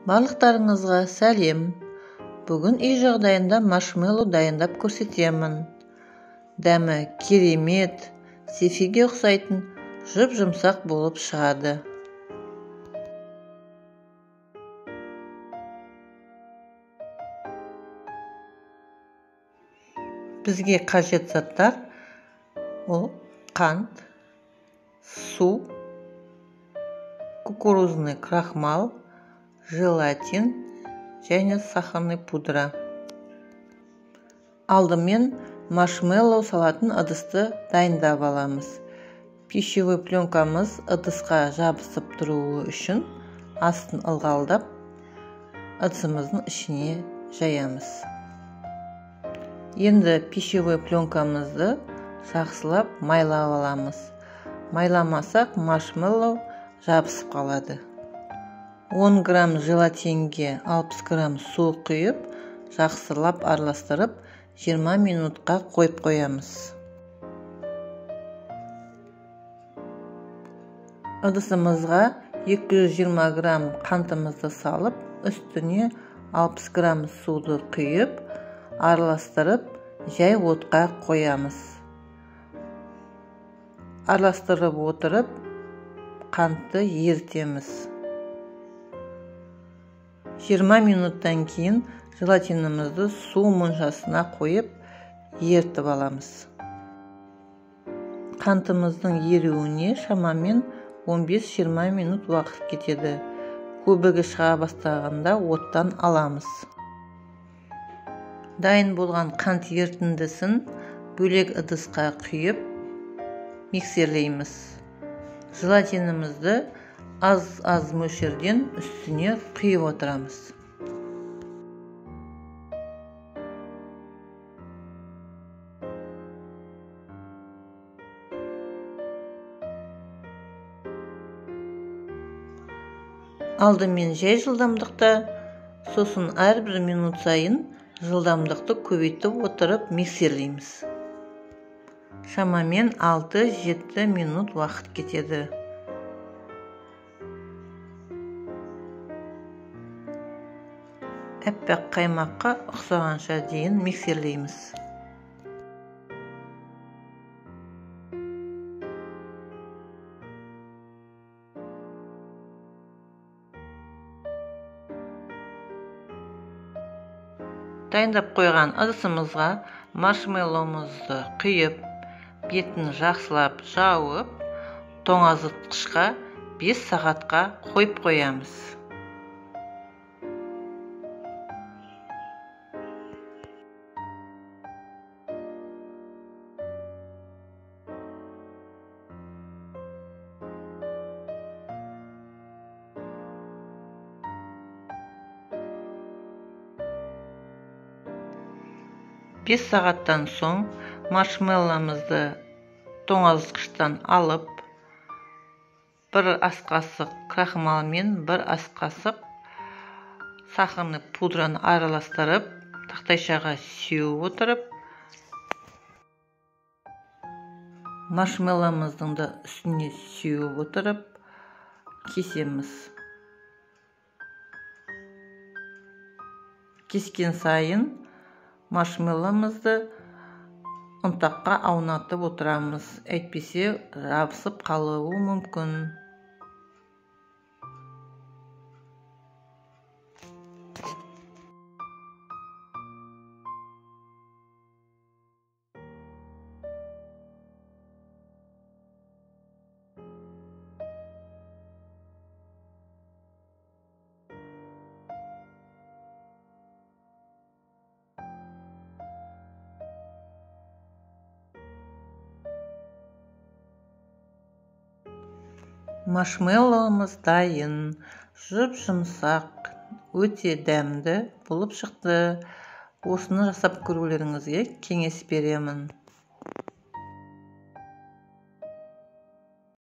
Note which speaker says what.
Speaker 1: Барлықтарыңызға сәлем. Бүгін үй жағдайында маршмеллоу дайындап көрсетемін. Дәмі керемет, сефиге ұқсайтын жұп-жұмсақ болып шығады. Бізге қажет заттар ол қант, су, кукурузный крахмал, желатин және сахарный пудра. Алдымен маршмеллоу салатын ыдысты дайындап аламыз. Пищевой пленкамыз ыдысқа жабысып тұруы үшін астын ылғалдап, ыдысымыздың ішіне жаямыз. Енді пищевой пленкамызды жақсылап майлап аламыз. Майламасақ маршмеллоу жабысып қалады. 10 грамм желатинге 60 грамм су құйып, жақсылап араластырып, 20 минутқа қойып қоямыз. Ыдысымызға 220 грамм қантымызды салып, үстіне 60 грамм суды құйып, араластырып, жай отқа қоямыз. Араластырып отырып, қантты ерітеміз. 20 минуттан кейін желатинімізді су моншасына қойып, ерітіп аламыз. Қантымыздың еруіне шамамен 15-20 минут уақыт кетеді. Көбігі шыға бастағанда оттан аламыз. Дайын болған қант ерітіндісін бөлек ыдысқа құйып, миксерлейміз. Желатинімізді аз мөлшерден үстіне құйып отырамыз. Алдымен жай жылдамдықта, сосын әрбір минут сайын жылдамдықты көбейтіп отырып миксерлейміз. Шамамен 6-7 минут уақыт кетеді. Әппақ қаймаққа ұқсағанша дейін миксерлейміз. Дайындап қойған ыдысымызға маршмеллоумызды құйып, бетін жақсылап жауып, тоңазытқышқа 5 сағатқа қойып қоямыз. Бес сағаттан соң маршмеллоумызды тоңазытқыштан алып, 1 ас қасық крахмал мен 1 ас қасық сахарный пудраны араластырып, тақтайшаға сеуіп отырып, маршмеллоумыздың да үстіне сеуіп отырып, кесеміз. Кескен сайын маршмеллоумызды ұнтаққа аунатып отырамыз, әйтпесе жабысып қалуы мүмкін. Маршмеллоумыз дайын, жұп-жұмсақ, өте дәмді болып шықты. Осыны жасап көрулеріңізге кеңес беремін.